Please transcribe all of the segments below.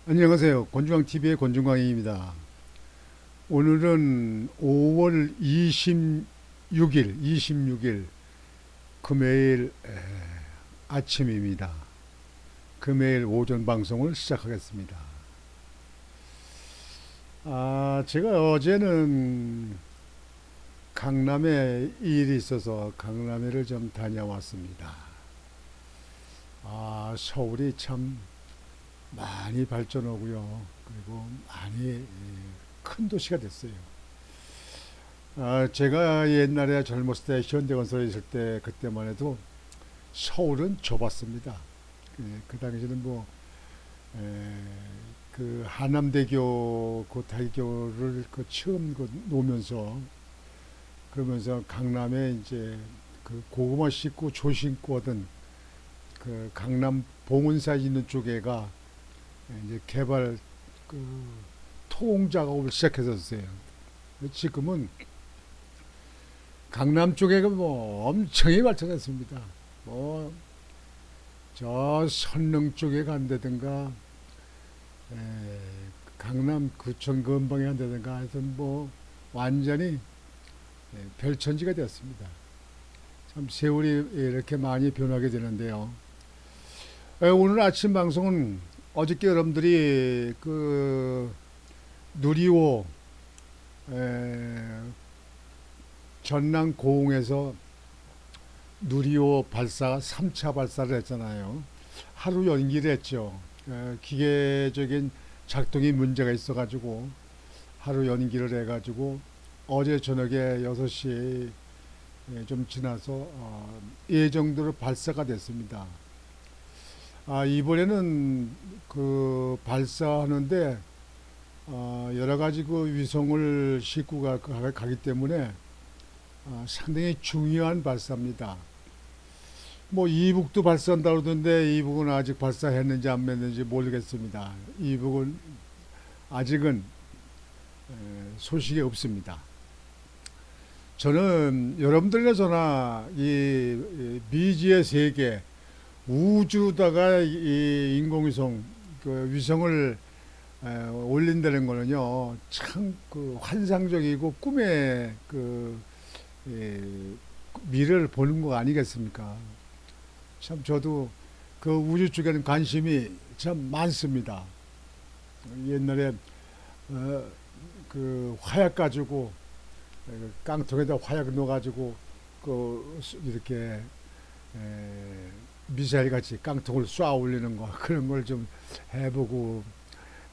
안녕하세요. 권중광TV의 권중광입니다. 오늘은 5월 26일 금요일 아침입니다. 금요일 오전 방송을 시작하겠습니다. 제가 어제는 강남에 일이 있어서 강남에를 좀 다녀왔습니다. 서울이 참 많이 발전하고요. 그리고 많이 큰 도시가 됐어요. 제가 옛날에 젊었을 때 현대건설에 있을 때 그때만 해도 서울은 좁았습니다. 그 당시에는 에, 그 한남대교 그 대교를 그 처음 놓으면서 그러면서 강남에 이제 그 고구마 씻고 조 신고 하던 그 강남 봉은사 있는 쪽에가 이제 개발 그 토공 작업을 시작했었어요. 지금은 강남 쪽에가 엄청이 발전했습니다. 뭐 저 선릉 쪽에 간다든가 에, 강남 구청 근방에 간다든가 하여튼 완전히 별천지가 되었습니다. 참 세월이 이렇게 많이 변하게 되는데요. 오늘 아침 방송은 어저께 여러분들이 그 누리호 전남 고흥에서 누리호 발사 3차 발사를 했잖아요. 하루 연기를 했죠. 기계적인 작동이 문제가 있어가지고 하루 연기를 해가지고 어제 저녁에 6시 좀 지나서 예정대로 발사가 됐습니다. 이번에는 그 발사하는데 여러 가지 그 위성을 싣고 가기 때문에 상당히 중요한 발사입니다. 이북도 발사한다고 그러던데 이북은 아직 발사했는지 안 했는지 모르겠습니다. 이북은 아직은 소식이 없습니다. 저는 여러분들이나 저나 이 미지의 세계 우주다가 이 인공위성 그 위성을 올린다는 거는요 참 그 환상적이고 꿈의 그 미래를 보는 거 아니겠습니까? 참 저도 그 우주 쪽에는 관심이 참 많습니다. 옛날에 어, 그 화약 가지고 깡통에다 화약 넣어가지고 그 이렇게 미사일 같이 깡통을 쏴 올리는 거 그런 걸 좀 해보고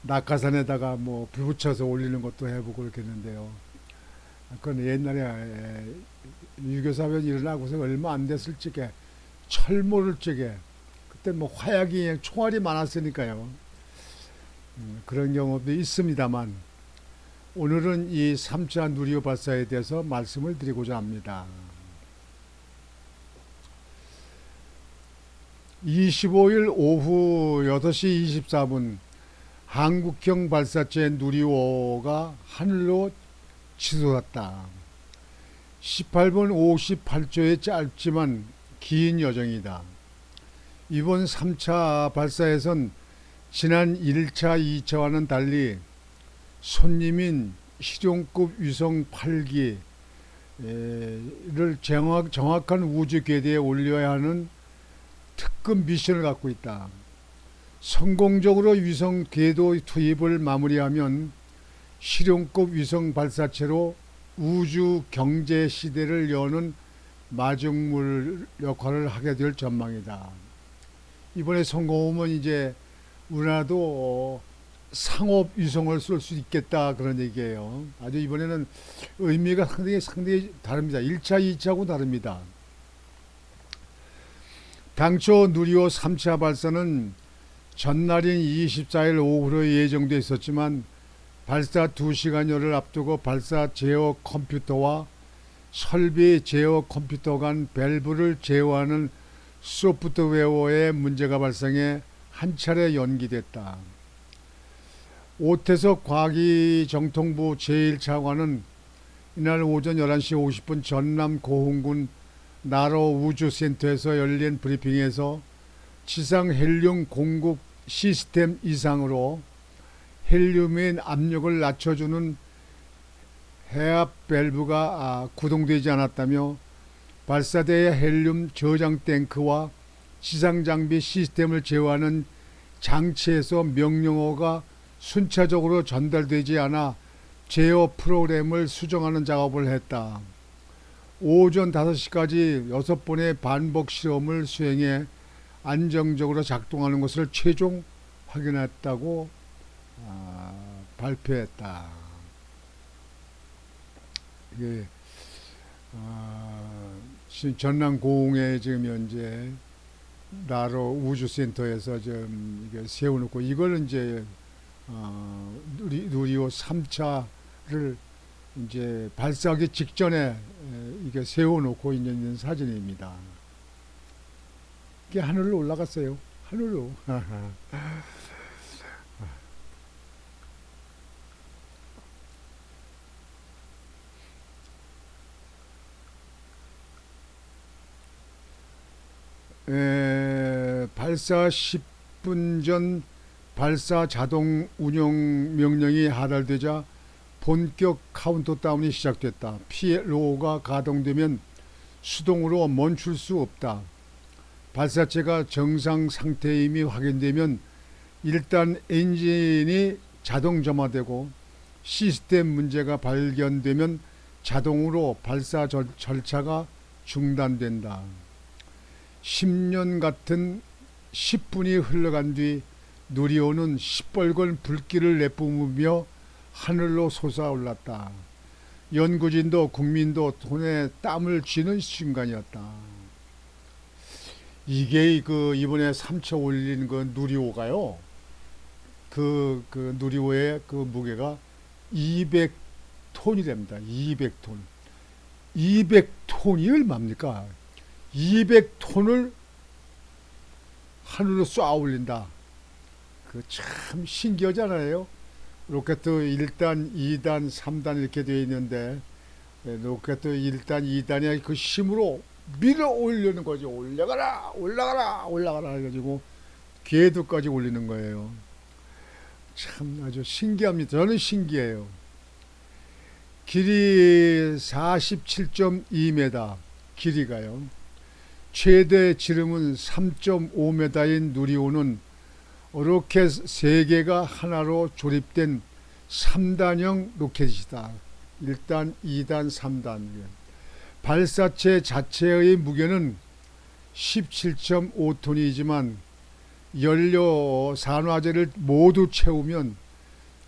낙하산에다가 불 붙여서 올리는 것도 해보고 그렇게 했는데요. 그건 옛날에 유교사변 일어나고서 얼마 안 됐을 적에 철모를 적에 그때 화약이 그냥 총알이 많았으니까요. 그런 경우도 있습니다만 오늘은 이 3차 누리호 발사에 대해서 말씀을 드리고자 합니다. 25일 오후 8시 24분 한국형 발사체 누리호가 하늘로 치솟았다. 18분 58초의 짧지만 긴 여정이다. 이번 3차 발사에선 지난 1차, 2차와는 달리 손님인 실용급 위성 8기를 정확한 우주 궤도에 올려야 하는 특급 미션을 갖고 있다. 성공적으로 위성 궤도 투입을 마무리하면 실용급 위성 발사체로 우주 경제 시대를 여는 마중물 역할을 하게 될 전망이다. 이번에 성공하면 이제 우리나라도 상업 위성을 쏠 수 있겠다 그런 얘기예요. 아주 이번에는 의미가 상당히 다릅니다. 1차, 2차하고 다릅니다. 당초 누리호 3차 발사는 전날인 24일 오후로 예정돼 있었지만 발사 2시간여를 앞두고 발사 제어 컴퓨터와 설비 제어 컴퓨터 간 밸브를 제어하는 소프트웨어에 문제가 발생해 한 차례 연기됐다. 오태석 과기정통부 제1차관은 이날 오전 11시 50분 전남 고흥군 나로 우주센터에서 열린 브리핑에서 지상 헬륨 공급 시스템 이상으로 헬륨의 압력을 낮춰주는 해압 밸브가 구동되지 않았다며 발사대의 헬륨 저장 탱크와 지상 장비 시스템을 제어하는 장치에서 명령어가 순차적으로 전달되지 않아 제어 프로그램을 수정하는 작업을 했다. 오전 5시까지 6번의 반복 실험을 수행해 안정적으로 작동하는 것을 최종 확인했다고 발표했다. 이게 전남공에 지금 현재 나로 우주센터에서 좀 이게 세워놓고 이걸 이제 누리호 3차를 이제 발사하기 직전에 이게 세워놓고 있는 사진입니다. 이게 하늘로 올라갔어요. 하늘로. 발사 10분 전 발사 자동 운영 명령이 하달되자 본격 카운트다운이 시작됐다. PLO가 가동되면 수동으로 멈출 수 없다. 발사체가 정상 상태임이 확인되면 일단 엔진이 자동 점화되고 시스템 문제가 발견되면 자동으로 발사 절차가 중단된다. 10년 같은 10분이 흘러간 뒤 누리호는 시뻘건 불길을 내뿜으며 하늘로 솟아올랐다. 연구진도 국민도 손에 땀을 쥐는 순간이었다. 이게 이번에 3차 올린 그 누리호가요. 그 누리호의 그 무게가 200톤이 됩니다. 200톤. 200톤이 얼마입니까? 200톤을 하늘로 쏘아 올린다. 그 참 신기하잖아요. 로켓 1단, 2단, 3단 이렇게 되어 있는데 로켓 1단, 2단의 그 힘으로 밀어 올리는 거죠. 올라가라, 올라가라, 올라가라 해가지고 궤도까지 올리는 거예요. 참 아주 신기합니다. 저는 신기해요. 길이 47.2m, 길이가요. 최대 지름은 3.5m인 누리호는 로켓 3개가 하나로 조립된 3단형 로켓이다. 1단, 2단, 3단. 발사체 자체의 무게는 17.5톤이지만 연료 산화제를 모두 채우면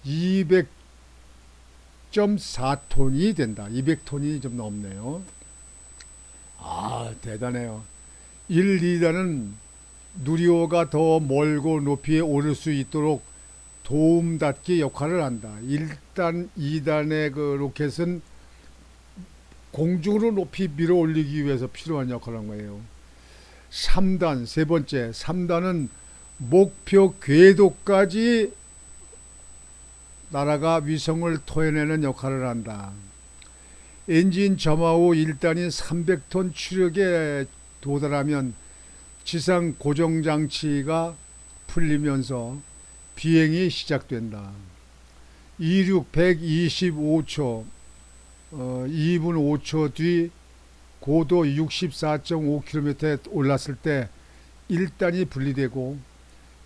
200.4톤이 된다. 200톤이 좀 넘네요. 대단해요. 1, 2단은 누리호가 더 멀고 높이에 오를 수 있도록 도움닫기 역할을 한다. 1단, 2단의 그 로켓은 공중으로 높이 밀어 올리기 위해서 필요한 역할을 한 거예요. 3단, 세 번째, 3단은 목표 궤도까지 날아가 위성을 토해내는 역할을 한다. 엔진 점화 후 1단이 300톤 추력에 도달하면 지상 고정장치가 풀리면서 비행이 시작된다. 이륙 125초, 2분 5초 뒤 고도 64.5km에 올랐을 때 1단이 분리되고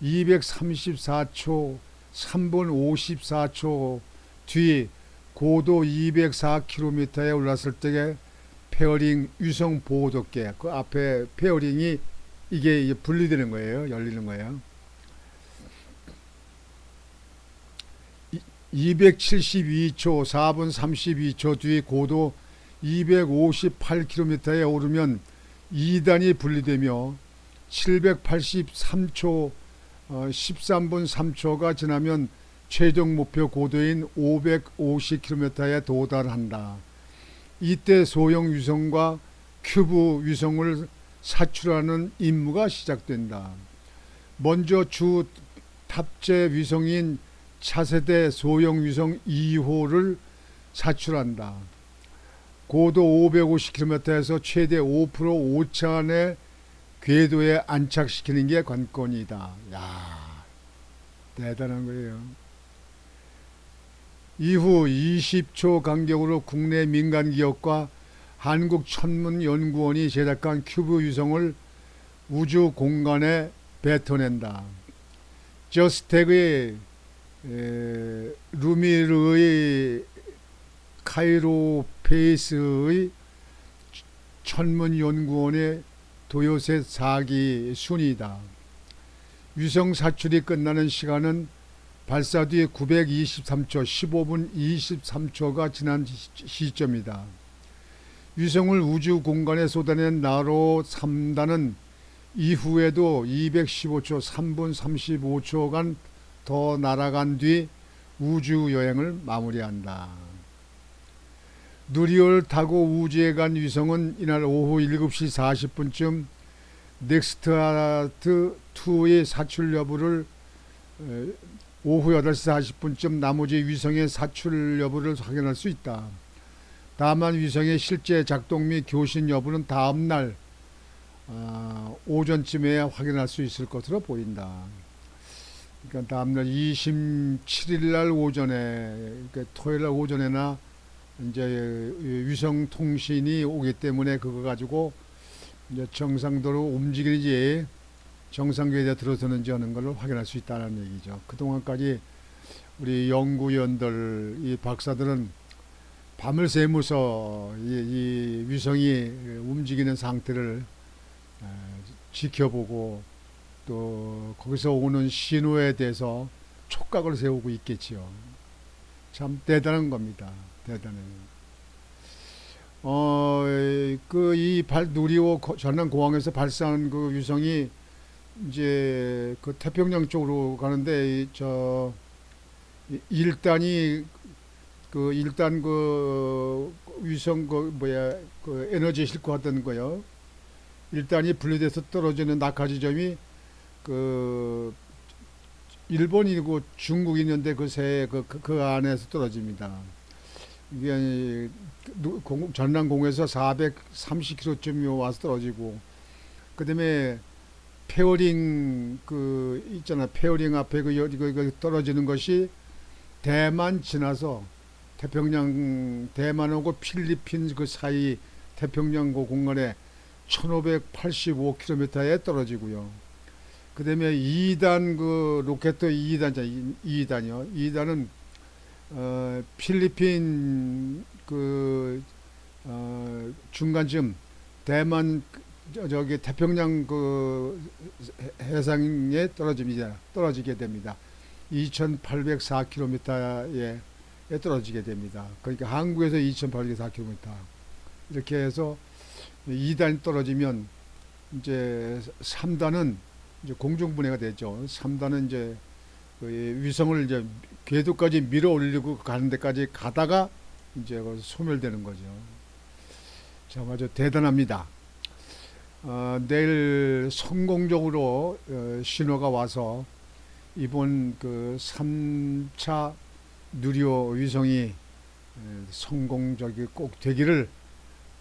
234초, 3분 54초 뒤 고도 204km에 올랐을 때 페어링 위성 보호덮개, 그 앞에 페어링이 이게 분리되는 거예요. 열리는 거예요. 272초, 4분 32초 뒤 고도 258km에 오르면 2단이 분리되며 783초, 13분 3초가 지나면 최종 목표 고도인 550km에 도달한다. 이때 소형 위성과 큐브 위성을 사출하는 임무가 시작된다. 먼저 주 탑재 위성인 차세대 소형 위성 2호를 사출한다. 고도 550km에서 최대 5% 오차 안에 궤도에 안착시키는 게 관건이다. 야, 대단한 거예요. 이후 20초 간격으로 국내 민간 기업과 한국천문연구원이 제작한 큐브 위성을 우주 공간에 뱉어낸다. 저스텍의 루미르의 카이로페이스의 천문연구원의 도요셋 4기 순위다. 위성 사출이 끝나는 시간은 발사 뒤 923초 15분 23초가 지난 시점이다. 위성을 우주 공간에 쏟아낸 나로 3단은 이후에도 215초 3분 35초간 더 날아간 뒤 우주 여행을 마무리한다. 누리호를 타고 우주에 간 위성은 이날 오후 7시 40분쯤 넥스트아트2의 사출 여부를 오후 8시 40분쯤 나머지 위성의 사출 여부를 확인할 수 있다. 다만 위성의 실제 작동 및 교신 여부는 다음날 오전쯤에 확인할 수 있을 것으로 보인다. 그러니까 다음날 27일 날 오전에, 그러니까 토요일 날 오전에나 이제 위성 통신이 오기 때문에 그거 가지고 이제 정상도로 움직이는지 정상궤도에 들어서는지 하는 걸 확인할 수 있다는 얘기죠. 그동안까지 우리 연구위원들, 이 박사들은 밤을 새면서 이 위성이 움직이는 상태를 지켜보고 또 거기서 오는 신호에 대해서 촉각을 세우고 있겠지요. 참 대단한 겁니다. 대단해요. 이 누리호 전남공항에서 발사한 그 위성이 이제 그 태평양 쪽으로 가는데 저 1단이 그 일단 그 위성 그 에너지 싣고 왔던 거요. 1단이 분리돼서 떨어지는 낙하 지점이 그 일본이고 중국이 있는데 그 안에서 떨어집니다. 이게 전남공에서 430km쯤 와서 떨어지고, 그다음에 페어링 그 있잖아, 페어링 앞에 그 떨어지는 것이 대만 지나서 태평양, 대만하고 필리핀 그 사이 태평양 그 공간에 1585km에 떨어지고요. 그 다음에 2단 그 로켓 2단이요. 2단은 필리핀 그 중간쯤 대만 저기 태평양 그 해상에 떨어지게 됩니다. 2804km에 떨어지게 됩니다. 그러니까 한국에서 2804km 이렇게 해서 2단이 떨어지면 이제 3단은 이제 공중분해가 되죠. 3단은 이제 그 위성을 이제 궤도까지 밀어 올리고 가는 데까지 가다가 이제 소멸되는 거죠. 참 아주 대단합니다. 내일 성공적으로 신호가 와서 이번 그 3차 누리호 위성이 성공적이 꼭 되기를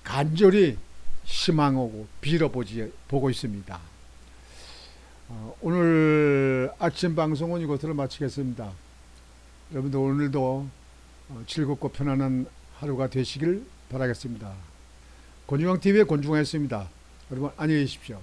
간절히 희망하고 빌어보고 있습니다. 오늘 아침 방송은 이것으로 마치겠습니다. 여러분들 오늘도 즐겁고 편안한 하루가 되시길 바라겠습니다. 권중앙TV의 권중앙이었습니다. 여러분 안녕히 계십시오.